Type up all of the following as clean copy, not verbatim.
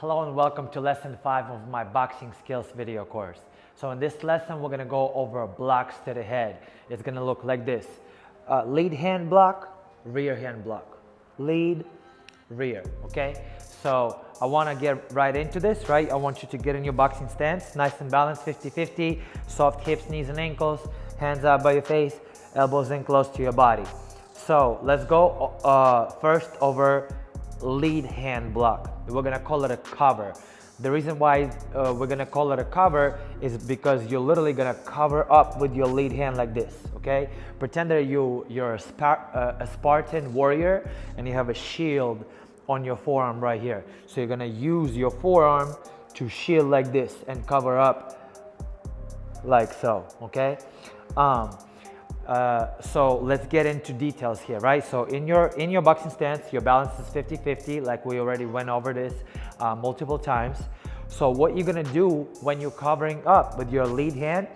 Hello and welcome to lesson 5 of my boxing skills video course. So in this lesson, we're gonna go over blocks to the head. It's gonna look like this. Lead hand block, rear hand block. Lead, rear, okay? So I wanna get right into this, right? I want you to get in your boxing stance, nice and balanced, 50-50, soft hips, knees and ankles, hands out by your face, elbows in close to your body. So let's go first over lead hand block. We're gonna call it a cover. The reason why we're gonna call it a cover is because you're literally gonna cover up with your lead hand like this, okay? Pretend that you're a Spartan warrior and you have a shield on your forearm right here. So you're gonna use your forearm to shield like this and cover up like so, okay? So let's get into details here, right? So in your boxing stance, your balance is 50-50, like we already went over this multiple times. So what you're gonna do when you're covering up with your lead hand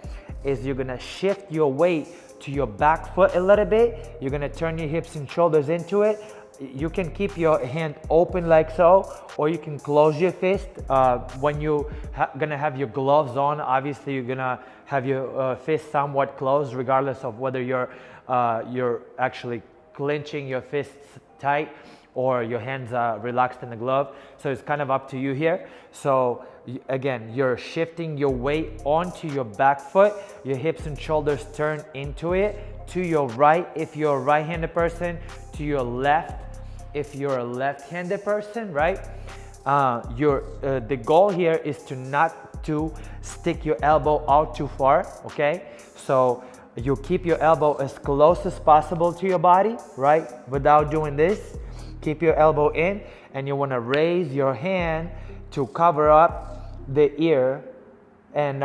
is you're gonna shift your weight to your back foot a little bit. You're gonna turn your hips and shoulders into it. You can keep your hand open like so, or you can close your fist. When you gonna have your gloves on, obviously you're gonna have your fist somewhat closed, regardless of whether you're actually clenching your fists tight or your hands are relaxed in the glove. So it's kind of up to you here. So again, you're shifting your weight onto your back foot. Your hips and shoulders turn into it. To your right, if you're a right-handed person. To your left, if you're a left-handed person, right? The goal here is to not to stick your elbow out too far, okay? So you keep your elbow as close as possible to your body, right? Without doing this, keep your elbow in, and you wanna raise your hand to cover up the ear and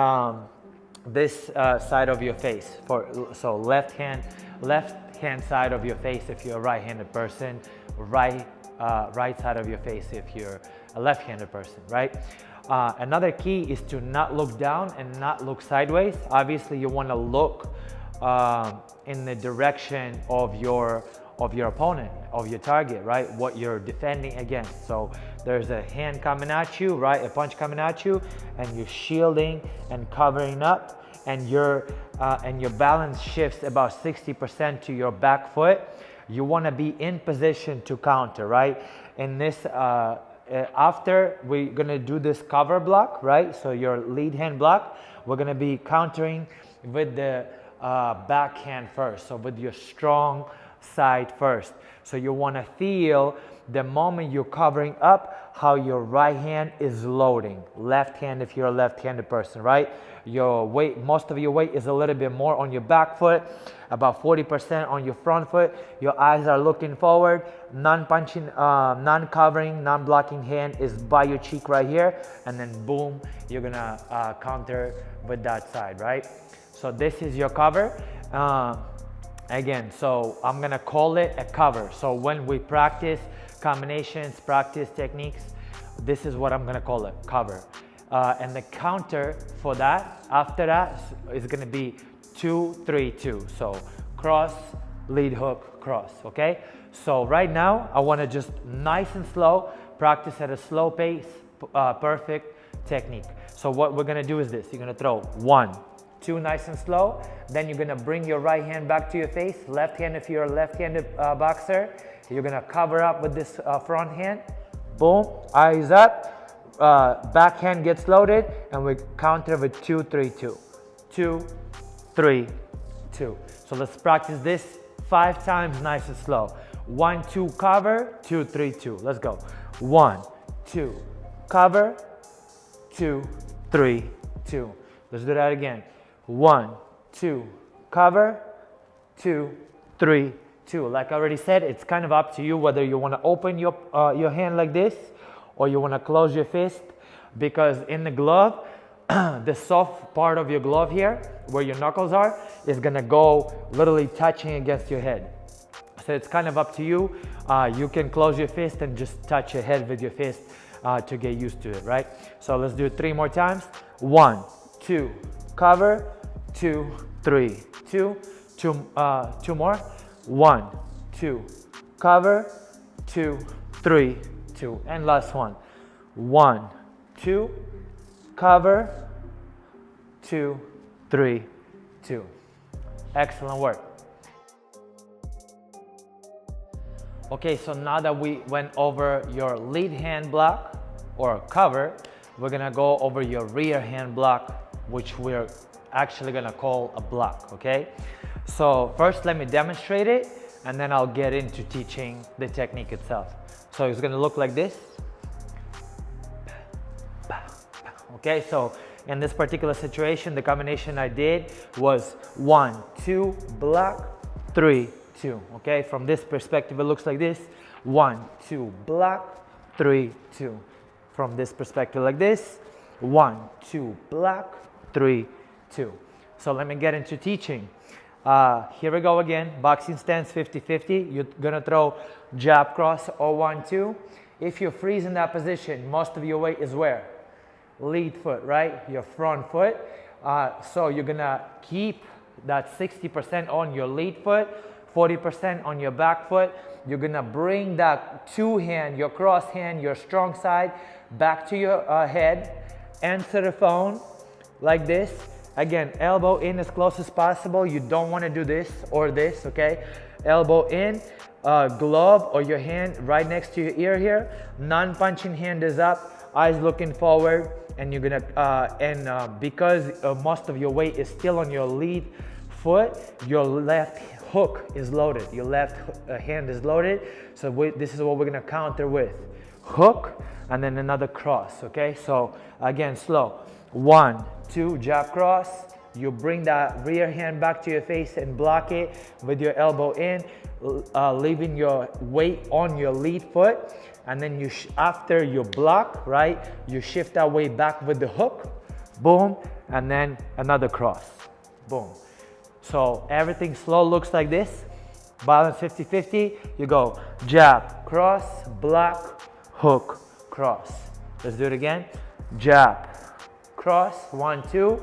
this side of your face. So left hand side of your face if you're a right-handed person, right side of your face if you're a left-handed person, right? Another key is to not look down and not look sideways. Obviously, you want to look in the direction of your opponent, of your target, right? What you're defending against. So there's a hand coming at you, right? A punch coming at you, and you're shielding and covering up. And your balance shifts about 60% to your back foot. You want to be in position to counter, right? In this, after we're gonna do this cover block, right? So your lead hand block, we're gonna be countering with the back hand first. So with your strong side first. So you want to feel the moment you're covering up how your right hand is loading. Left hand if you're a left-handed person, right? Your weight, most of your weight is a little bit more on your back foot, about 40% on your front foot. Your eyes are looking forward. Non-punching, non-covering, non-blocking hand is by your cheek right here, and then boom, you're gonna counter with that side, right? So this is your cover. Again, so I'm gonna call it a cover. So when we practice combinations, practice techniques, this is what I'm gonna call it, cover. And the counter for that, after that, is gonna be 2-3-2. So cross, lead hook, cross, okay? So right now, I wanna just nice and slow, practice at a slow pace, perfect technique. So what we're gonna do is this, you're gonna throw 1, 2 nice and slow, then you're gonna bring your right hand back to your face, left hand if you're a left-handed boxer, you're gonna cover up with this front hand, boom, eyes up, back hand gets loaded, and we counter with 2-3-2, 2-3-2. So let's practice this 5 times nice and slow. 1, 2, cover, 2-3-2, let's go. 1, 2, cover, 2-3-2. Let's do that again. 1, 2, cover, 2-3-2. Like I already said, it's kind of up to you whether you want to open your hand like this or you want to close your fist, because in the glove, the soft part of your glove here, where your knuckles are, is going to go literally touching against your head. So it's kind of up to you. You can close your fist and just touch your head with your fist to get used to it, right? So let's do it 3 more times. 1, 2, cover, 2-3-2. 2 more. 1, 2, cover, 2-3-2. And last one. 1, 2, cover, 2, 3, 2. Excellent work. Okay, so now that we went over your lead hand block or cover, we're gonna go over your rear hand block, which we're actually gonna call a block, okay? So first let me demonstrate it, and then I'll get into teaching the technique itself. So it's gonna look like this. Okay, so in this particular situation, the combination I did was 1, 2, block, 3, 2. Okay, from this perspective, it looks like this. 1, 2, block, 3, 2. From this perspective like this. 1, 2, block, 3, 2. So let me get into teaching. Here we go again. Boxing stance 50-50. You're gonna throw jab cross or 1, 2. If you freeze in that position, most of your weight is where? Lead foot, right? Your front foot. So you're gonna keep that 60% on your lead foot, 40% on your back foot. You're gonna bring that two hand, your cross hand, your strong side back to your head. Answer the phone like this. Again, elbow in as close as possible. You don't want to do this or this, okay? Elbow in, glove or your hand right next to your ear here. Non-punching hand is up, eyes looking forward, and you're gonna because most of your weight is still on your lead foot, your left hook is loaded. Your left hand is loaded. So this is what we're gonna counter with. Hook and then another cross, okay? So again, slow. 1, 2, jab cross. You bring that rear hand back to your face and block it with your elbow in, leaving your weight on your lead foot. And then you after you block, right, you shift that weight back with the hook, boom, and then another cross, boom. So everything slow looks like this. Balance 50-50. You go jab, cross, block, hook, cross. Let's do it again. Jab, cross, 1, 2.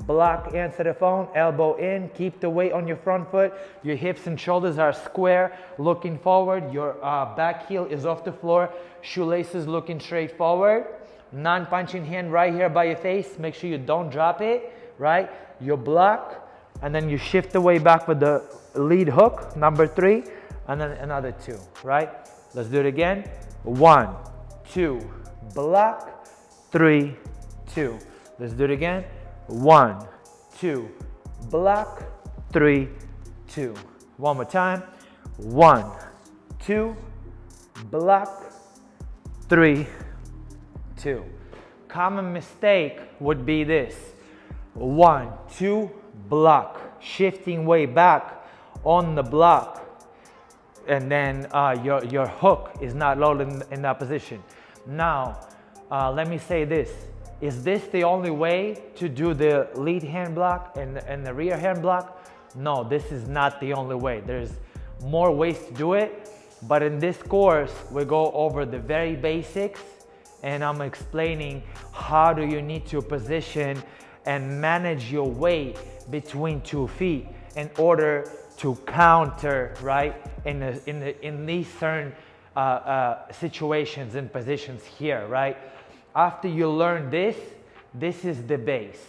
Block, answer the phone, elbow in, keep the weight on your front foot. Your hips and shoulders are square, looking forward. Your back heel is off the floor. Shoelaces looking straight forward. Non-punching hand right here by your face. Make sure you don't drop it, right? You block, and then you shift the weight back with the lead hook, number 3, and then another 2, right? Let's do it again. 1, 2, block, 3, 2. Let's do it again. 1, 2, block, 3, 2. One more time. 1, 2, block, 3, 2. Common mistake would be this. 1, 2, block. Shifting way back on the block. And then your hook is not loaded in that position. Now, let me say this. Is this the only way to do the lead hand block and the rear hand block? No, this is not the only way. There's more ways to do it. But in this course, we go over the very basics, and I'm explaining how do you need to position and manage your weight between 2 feet in order to counter, right, in these certain situations and positions here, right? After you learn this, this is the base.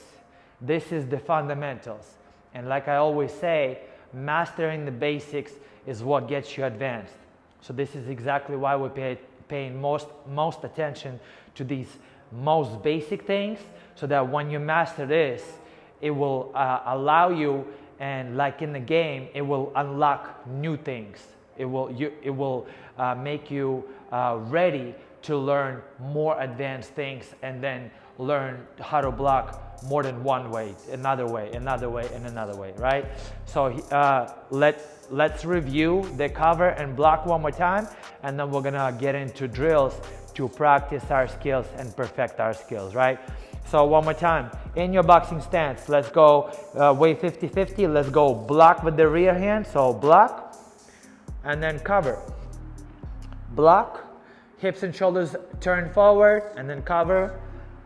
This is the fundamentals. And like I always say, mastering the basics is what gets you advanced. So this is exactly why we're paying most attention to these most basic things, so that when you master this, it will allow you, and like in the game, it will unlock new things. It will make you ready to learn more advanced things, and then learn how to block more than one way, another way, and another way, right? So let's review the cover and block one more time, and then we're gonna get into drills to practice our skills and perfect our skills, right? So one more time, in your boxing stance, let's go weight 50-50. Let's go block with the rear hand, so block, and then cover. Block, hips and shoulders turn forward, and then cover.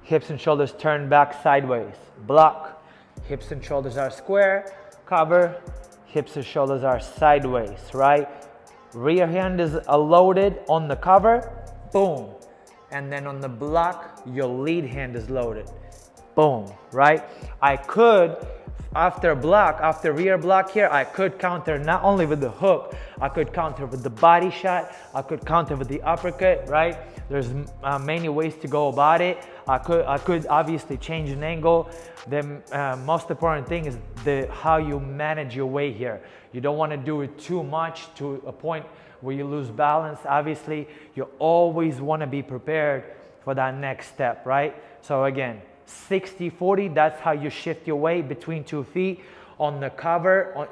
Hips and shoulders turn back sideways. Block, hips and shoulders are square. Cover, hips and shoulders are sideways, right? Rear hand is loaded on the cover. Boom. and then on the block, your lead hand is loaded. Boom, right? I could, after block, after rear block here, I could counter not only with the hook, I could counter with the body shot, I could counter with the uppercut, right? There's many ways to go about it. I could obviously change an angle. The most important thing is how you manage your weight here. You don't want to do it too much to a point where you lose balance. Obviously, you always want to be prepared for that next step, right? So again, 60-40, that's how you shift your weight between 2 feet. On the cover, on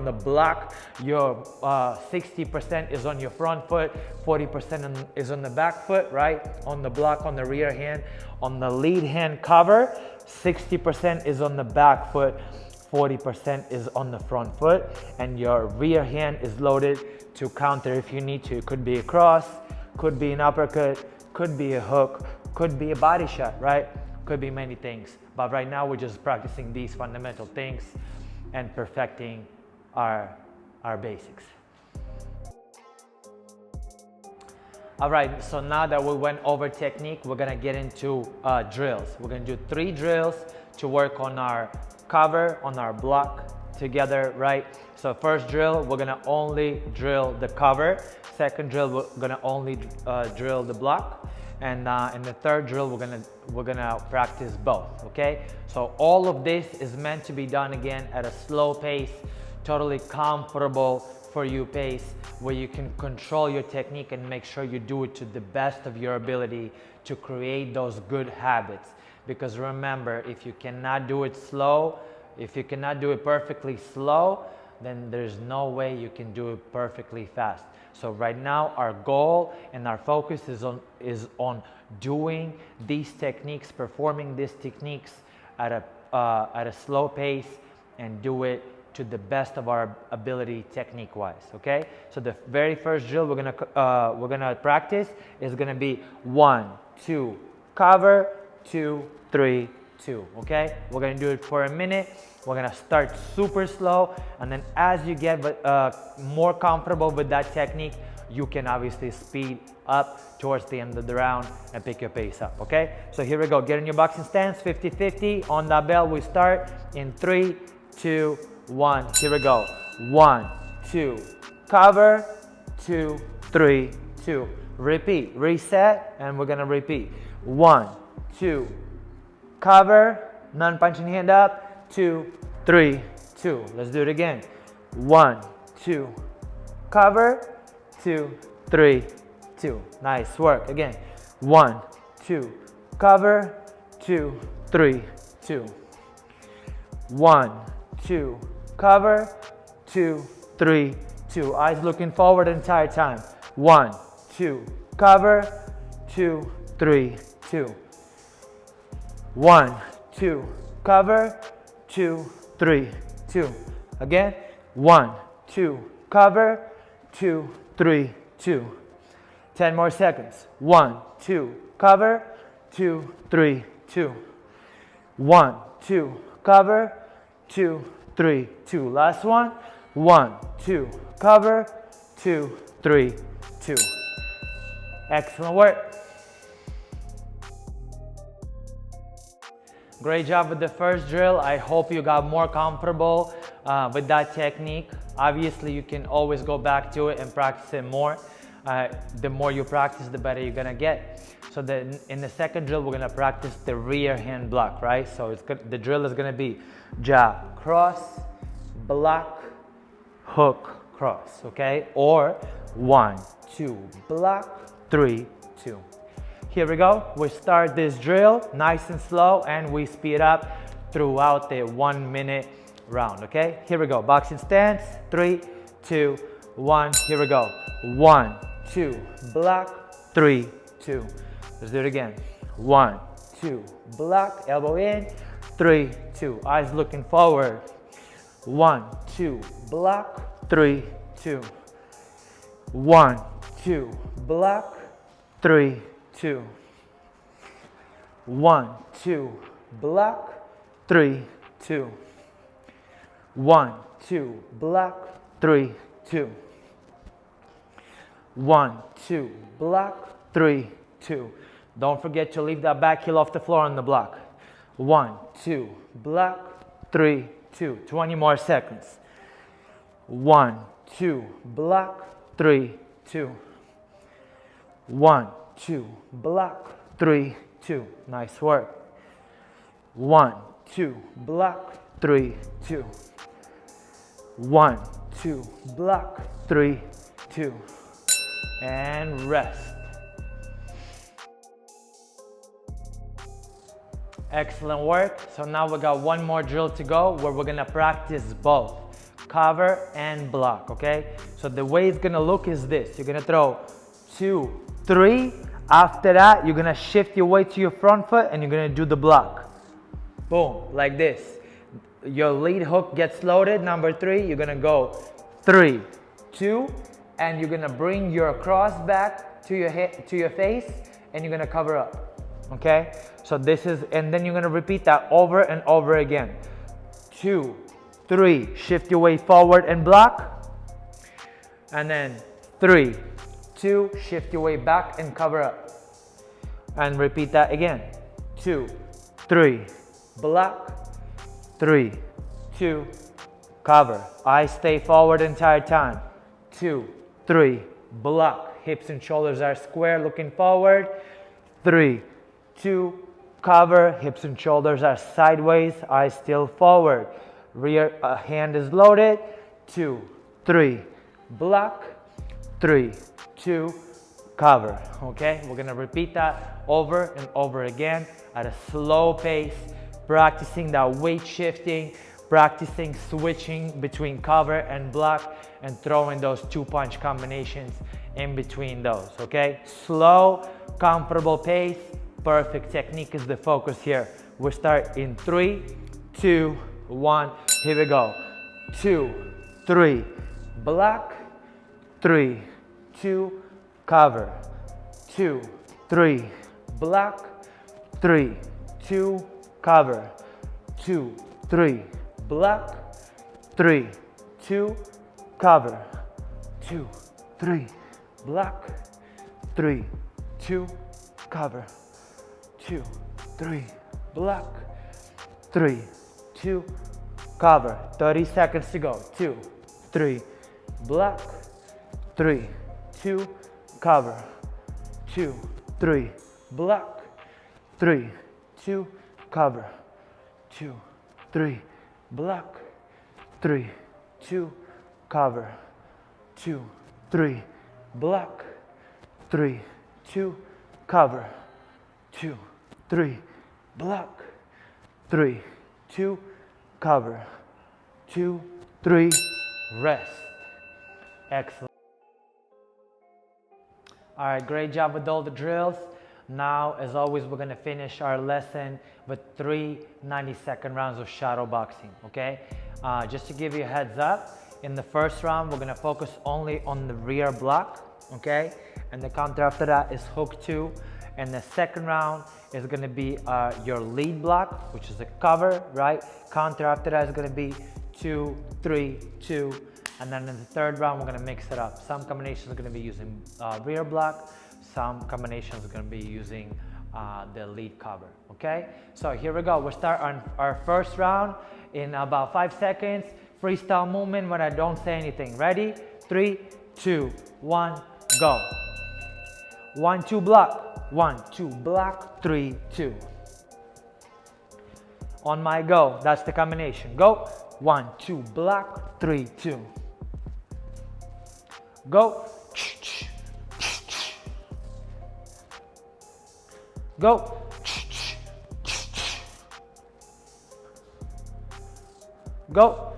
the block, your 60% is on your front foot, 40% is on the back foot, right? On the block, on the rear hand. On the lead hand cover, 60% is on the back foot, 40% is on the front foot, and your rear hand is loaded to counter if you need to. It could be a cross, could be an uppercut, could be a hook, could be a body shot, right? Could be many things. But right now we're just practicing these fundamental things and perfecting our basics. All right, so now that we went over technique, we're gonna get into drills. We're gonna do 3 drills to work on our cover, on our block together, right? So first drill, we're gonna only drill the cover. Second drill, we're gonna only drill the block. And in the third drill, we're gonna practice both, okay? So all of this is meant to be done again at a slow pace, totally comfortable for you pace, where you can control your technique and make sure you do it to the best of your ability to create those good habits. Because remember, if you cannot do it slow, if you cannot do it perfectly slow, then there's no way you can do it perfectly fast. So right now, our goal and our focus is on doing these techniques, performing these techniques at a slow pace, and do it to the best of our ability technique-wise. Okay. So the very first drill we're gonna practice is gonna be 1, 2, cover, 2, 3, 2. Okay. We're gonna do it for a minute. We're gonna start super slow, and then as you get more comfortable with that technique, you can obviously speed up towards the end of the round and pick your pace up, okay? So here we go, get in your boxing stance, 50-50. On that bell, we start in 3, 2, 1. Here we go. 1, 2, cover, 2, 3, 2. Repeat, reset, and we're gonna repeat. 1, 2, cover, non-punching hand up, 2, 3, 2. Let's do it again. 1, 2, cover, 2, 3, 2. Nice work. Again. 1, 2, cover, 2, 3, 2. 1, 2, cover, 2, 3, 2. Eyes looking forward the entire time. 1, 2, cover, 2, 3, 2. 1, 2, cover, 2, 3, 2. Again. 1, 2, cover, 2, 3, 2. 10 more seconds. 1, 2, cover, 2, 3, 2. 1, 2, cover, 2, 3, 2. Last one. 1, 2, cover, 2, 3, 2. Excellent work. Great job with the first drill. I hope you got more comfortable with that technique. Obviously, you can always go back to it and practice it more. The more you practice, the better you're gonna get. So then in the second drill, we're gonna practice the rear hand block, right? So the drill is gonna be jab, cross, block, hook, cross, okay? Or 1, 2, block, 3, 2. Here we go. We start this drill nice and slow, and we speed up throughout the 1 minute round, okay? Here we go. Boxing stance, 3, 2, 1. Here we go. 1, 2, block, 3, 2. Let's do it again. 1, 2, block, elbow in, 3, 2. Eyes looking forward. 1, 2, block, 3, 2. 1, 2, block, 3, 2. 1, 2, block, 3, 2. 1, 2, block, 3, 2. 1, 2, block, 3, 2. Don't forget to leave that back heel off the floor on the block. 1, 2, block, 3, 2. 20 more seconds. 1, 2, block, 3, 2. 1, 2, block, 3, 2. Nice work. 1, 2, block, 3, 2. 1, 2, block, 3, 2. And rest. Excellent work. So now we got one more drill to go where we're gonna practice both cover and block, okay? So the way it's gonna look is this. You're gonna throw 2, 3. After that, you're gonna shift your weight to your front foot and you're gonna do the block. Boom, like this. Your lead hook gets loaded. Number 3, you're gonna go 3, 2, and you're gonna bring your cross back to your head, to your face, and you're gonna cover up. Okay? So this is, and then you're gonna repeat that over and over again. 2, 3, shift your weight forward and block. And then 3, 2, shift your weight back and cover up. And repeat that again. 2, 3, block. 3, 2, cover. I stay forward the entire time. 2, 3, block. Hips and shoulders are square, looking forward. 3, 2, cover. Hips and shoulders are sideways, eyes still forward. Rear hand is loaded. 2, 3, block. 3, 2, cover. Okay, we're gonna repeat that over and over again at a slow pace, practicing that weight shifting, practicing switching between cover and block, and throwing those 2-punch combinations in between those. Okay, slow, comfortable pace. Perfect technique is the focus here. We'll start in 3, 2, 1. Here we go. 2, 3, block. 3, 2, cover. 2, 3, block. 3, 2, cover. 2, 3, block. 3, 2, cover. 2, 3, block. 3, 2, cover. 2, 3, block. 3, 2, cover. 30 seconds to go. 2, 3, block. 3, 2, cover. 2, 3, block. 3, 2, cover. 2, 3, block. 3, 2, cover. 2, 3, block. 3, 2, cover. 2, 3, block. 3, 2, cover. 2, 3, rest. Excellent. All right, great job with all the drills. Now, as always, we're gonna finish our lesson with 3 90-second rounds of shadow boxing, okay? Just to give you a heads up, in the first round, we're gonna focus only on the rear block, okay? And the counter after that is hook 2. And the second round is gonna be your lead block, which is a cover, right? Counter after that is gonna be 2, 3, 2. And then in the third round, we're gonna mix it up. Some combinations are gonna be using rear block. Some combinations are gonna be using the lead cover, okay? So here we go. We'll start on our first round in about 5 seconds. Freestyle movement when I don't say anything. Ready? 3, 2, 1, go. 1, 2, block. 1, 2, block. 3, 2. On my go, that's the combination. Go. 1, 2, block. 3, 2. Go. Go. Go.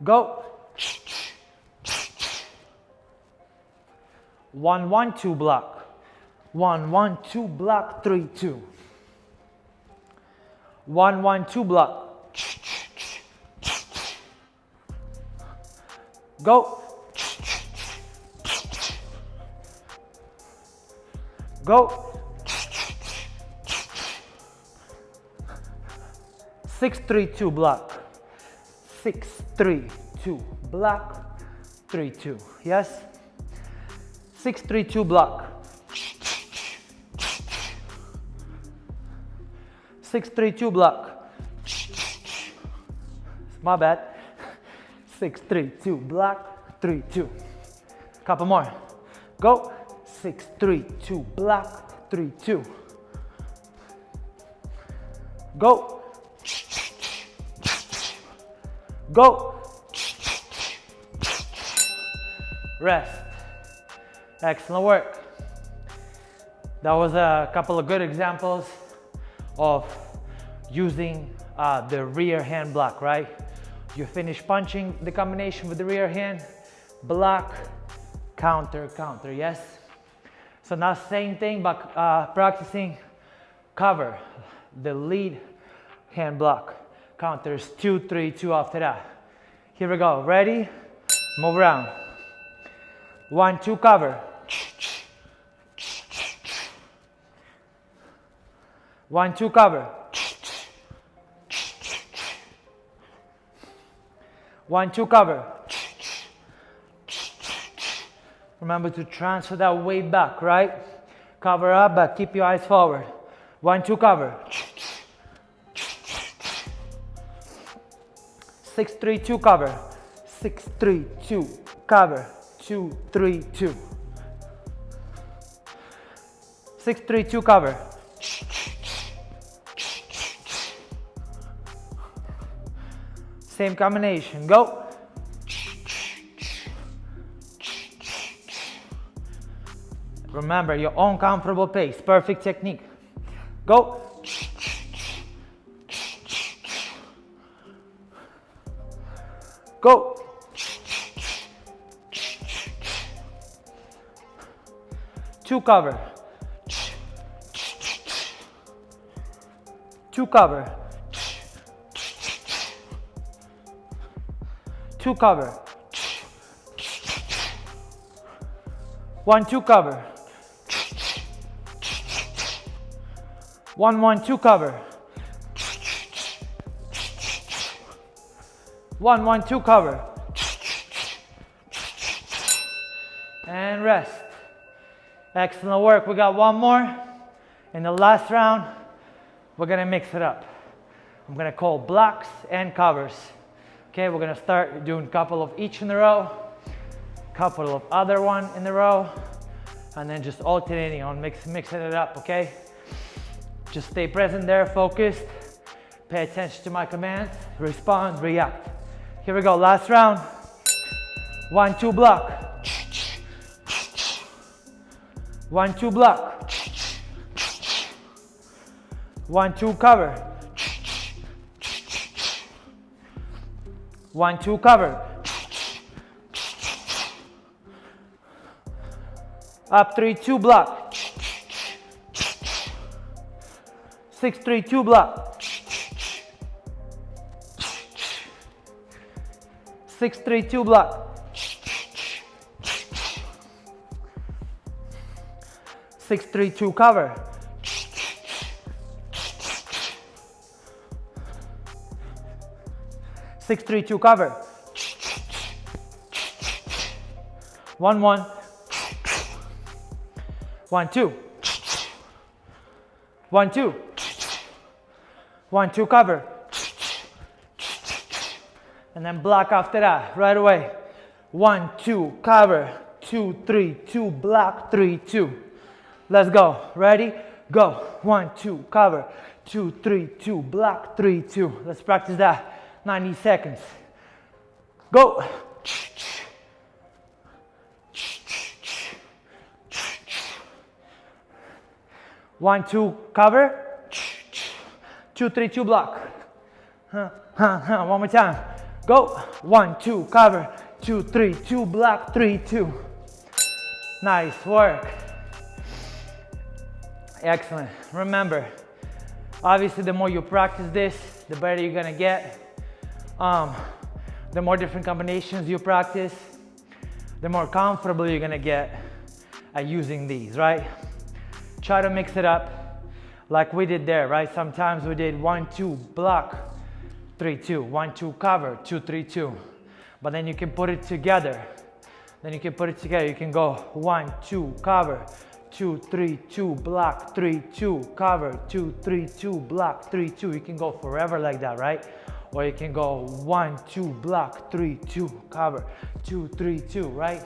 Go. 1, 1, 2, block. 1, 1, 2, block. 3, 2. 1, 1, 2, block. Go. Go. 6, 3, 2, block. 6, 3, 2, block. 3, 2. Yes. 6-3-2 block. 6-3-2 block. My bad. 6-3-2 block, 3-2. Couple more. Go. 6-3-2 block, 3-2. Go. Go. Rest. Excellent work. That was a couple of good examples of using the rear hand block, right? You finish punching the combination with the rear hand, block, counter, counter, yes? So now same thing, but practicing cover, the lead hand block. Counters 2, 3, 2 after that. Here we go, ready? Move around. 1, 2, cover. 1, 2, cover. 1, 2, cover. Remember to transfer that weight back, right? Cover up, but keep your eyes forward. 1, 2, cover. 6, 3, 2, cover. 6, 3, 2, cover. 2, 3, 2. 6, 3, 2, cover. Same combination, go. Remember your own comfortable pace, perfect technique. Go. Go. 2, cover. 2, cover. 2, cover. 1, 2, cover. 1, 1, 2, cover. 1, 1, 2, cover. And rest. Excellent work. We got one more. In the last round, we're gonna mix it up. I'm gonna call blocks and covers. Okay, we're gonna start doing a couple of each in a row, couple of other one in a row, and then just alternating on mixing it up, okay? Just stay present there, focused, pay attention to my commands, respond, react. Here we go, last round. 1, 2, block. 1, 2, block. 1, 2, cover. 1, 2, cover. Up 3, 2, block. 6, 3, 2, block. 6, 3, 2, block. 6, 3, 2, cover. 6, 3, 2, cover. 1, 1. 1, 2. 1, 2. 1, 2, cover. And then block after that, right away. 1, 2, cover. 2, 3, 2, block, 3, 2. Let's go. Ready? Go. 1, 2, cover. 2, 3, 2, block, 3, 2. Let's practice that. 90 seconds. Go. 1, 2, cover. 2, 3, 2, block. One more time. Go. 1, 2, cover. 2, 3, 2, block, 3, 2. Nice work. Excellent. Remember, obviously the more you practice this, the better you're gonna get. The more different combinations you practice, the more comfortable you're gonna get at using these, right? Try to mix it up like we did there, right? Sometimes we did 1, 2, block, 3, 2, 1, 2, cover, 2, 3, 2. But then you can put it together Then you can put it together. You can go 1, 2, cover, 2, 3, 2, block, 3, 2, cover, 2, 3, 2, block, 3, 2. You can go forever like that, right? Or you can go 1, 2, block, 3, 2, cover, 2, 3, 2, right?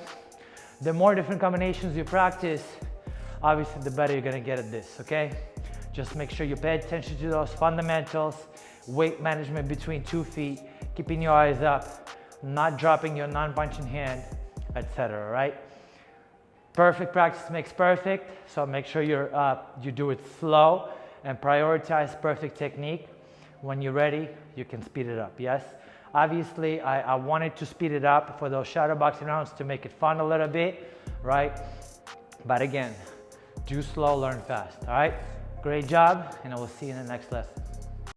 The more different combinations you practice, obviously the better you're gonna get at this, okay? Just make sure you pay attention to those fundamentals, weight management between 2 feet, keeping your eyes up, not dropping your non-punching hand, etc., right? Perfect practice makes perfect, so make sure you do it slow and prioritize perfect technique. When you're ready, you can speed it up, yes? Obviously, I wanted to speed it up for those shadow boxing rounds to make it fun a little bit, right? But again, do slow, learn fast, all right? Great job, and I will see you in the next lesson.